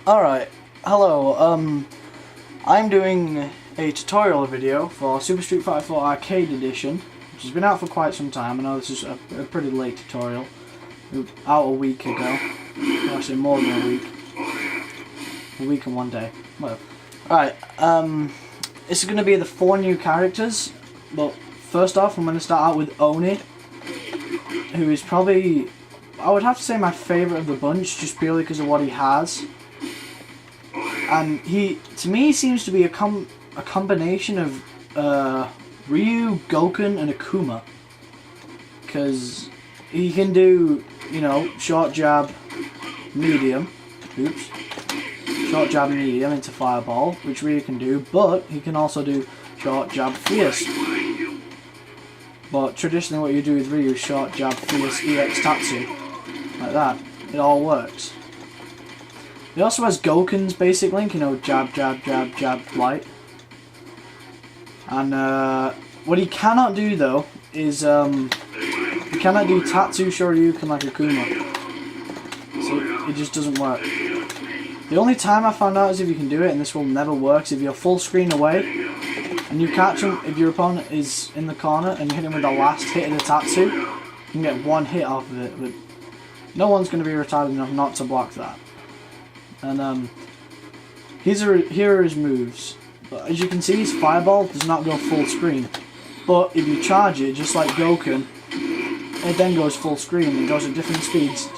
Alright, hello, I'm doing a tutorial video for Super Street Fighter 4 Arcade Edition, which has been out for quite some time. I know this is a pretty late tutorial, out a week ago, actually more than a week and one day. Well, alright, this is going to be the 4 new characters, but first off I'm going to start out with Oni, who is probably, I would have to say, my favourite of the bunch, just purely because of what he has. And he, to me, seems to be a combination of Ryu, Goken, and Akuma. Because he can do, you know, short jab, medium. Oops. Short jab, medium into fireball, which Ryu can do. But he can also do short jab, fierce. But traditionally, what you do with Ryu is short jab, fierce, EX Tatsu. Like that. It all works. He also has Goken's basic link, you know, jab, jab, jab, jab, light. And what he cannot do though is he cannot do Tatsu Shoryuken like Akuma. So it just doesn't work. The only time I found out is if you can do it, and this will never work, is if you're full screen away and you catch him. If your opponent is in the corner and you hit him with the last hit of the Tatsu, you can get one hit off of it. But no one's going to be retarded enough not to block that. And here are his moves. But as you can see, his fireball does not go full screen. But if you charge it, just like Goken, it then goes full screen. It goes at different speeds,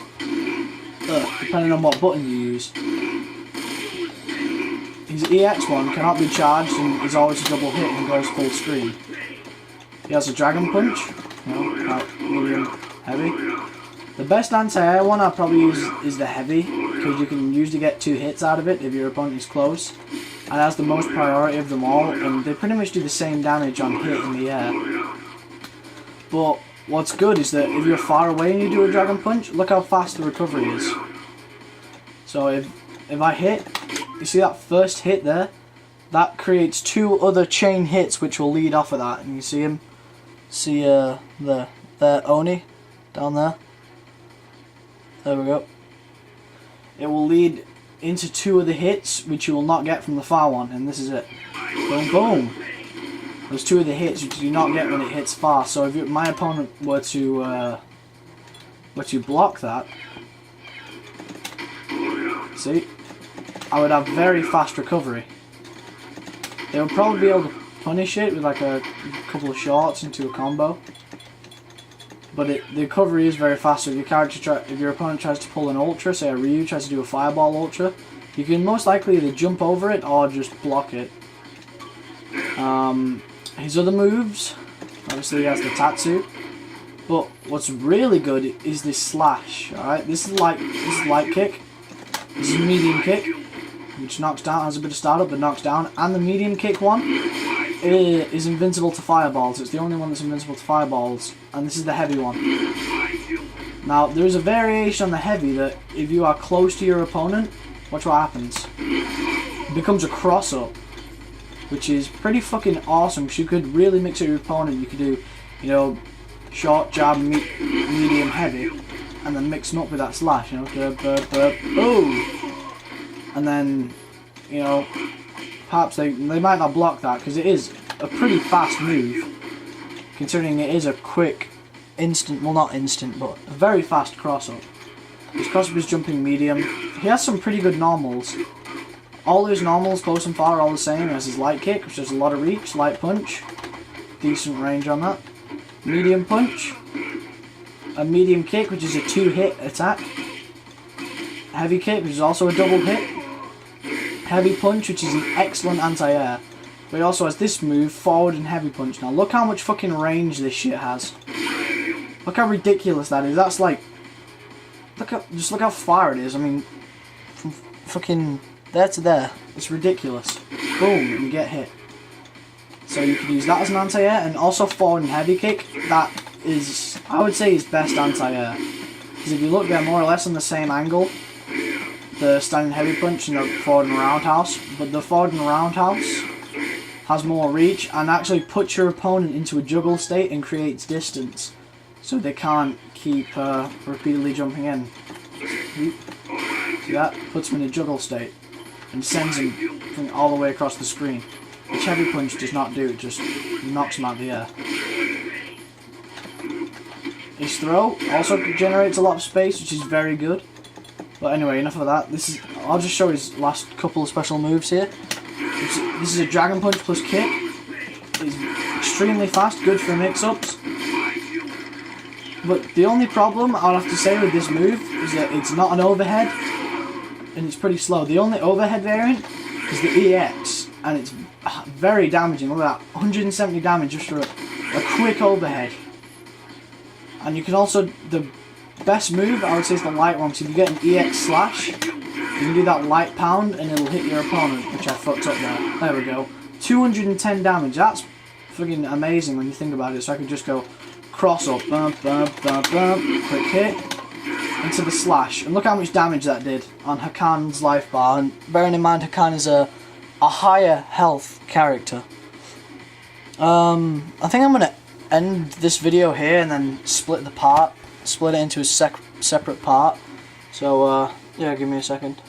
depending on what button you use. His EX one cannot be charged and is always a double hit and goes full screen. He has a Dragon Punch, you know, medium, heavy. The best anti-air one I'll probably use is the heavy, because you can usually get 2 hits out of it if your opponent is close, and has the most priority of them all, and they pretty much do the same damage on hit in the air. But what's good is that if you're far away and you do a Dragon Punch, look how fast the recovery is. So if I hit, you see that first hit there? That creates 2 other chain hits which will lead off of that, and you see him? See there Oni, down there? There we go. It will lead into 2 of the hits, which you will not get from the far one, and this is it. Boom, boom. Those 2 of the hits which you do not get when it hits far. So if my opponent were to block that, see, I would have very fast recovery. They would probably be able to punish it with like a couple of shots into a combo. But the recovery is very fast. So if your opponent tries to pull an ultra, say a Ryu tries to do a fireball ultra, you can most likely either jump over it or just block it. His other moves, obviously he has the Tatsu, but what's really good is this slash. All right, this is light kick. This is medium kick, which knocks down, has a bit of startup, but knocks down, and the medium kick one is invincible to fireballs. It's the only one that's invincible to fireballs, and this is the heavy one. Now, there is a variation on the heavy that if you are close to your opponent, watch what happens. It becomes a cross-up, which is pretty fucking awesome, because you could really mix it with your opponent. You could do, you know, short, jab, medium, heavy, and then mix them up with that slash, you know, boom! And then, you know, perhaps they might not block that, because it is a pretty fast move, considering it is a quick, instant, well not instant, but a very fast cross-up. His cross-up is jumping medium. He has some pretty good normals. All his normals, close and far, are all the same. He has his light kick, which has a lot of reach, light punch, decent range on that. Medium punch, a medium kick, which is a 2-hit attack. Heavy kick, which is also a double hit. Heavy punch, which is an excellent anti-air. But he also has this move, forward and heavy punch. Now look how much fucking range this shit has. Look how ridiculous that is. That's like, just look how far it is. I mean, from fucking there to there. It's ridiculous. Boom, and you get hit. So you could use that as an anti-air, and also forward and heavy kick. That is, I would say, his best anti-air. Because if you look, they're more or less on the same angle. The standing heavy punch and the forward and roundhouse, but the forward and roundhouse has more reach and actually puts your opponent into a juggle state and creates distance, so they can't keep repeatedly jumping in. See that? Puts him in a juggle state and sends him all the way across the screen. Which heavy punch does not do, it just knocks him out of the air. His throw also generates a lot of space, which is very good. But anyway, enough of that. I'll just show his last couple of special moves here. This is a Dragon Punch plus kick. It's extremely fast, good for mix-ups. But the only problem I'll have to say with this move is that it's not an overhead, and it's pretty slow. The only overhead variant is the EX, and it's very damaging. Look at that, 170 damage just for a quick overhead. And you can also, the best move I would say is the light one. So if you get an EX slash, you can do that light pound and it'll hit your opponent, which I fucked up there. There we go. 210 damage, that's friggin' amazing when you think about it. So I could just go cross up, bump, bump, bump, bump, quick hit, into the slash. And look how much damage that did on Hakan's life bar. And bearing in mind Hakan is a higher health character. I think I'm gonna end this video here and then split it into a separate part. So yeah, give me a second.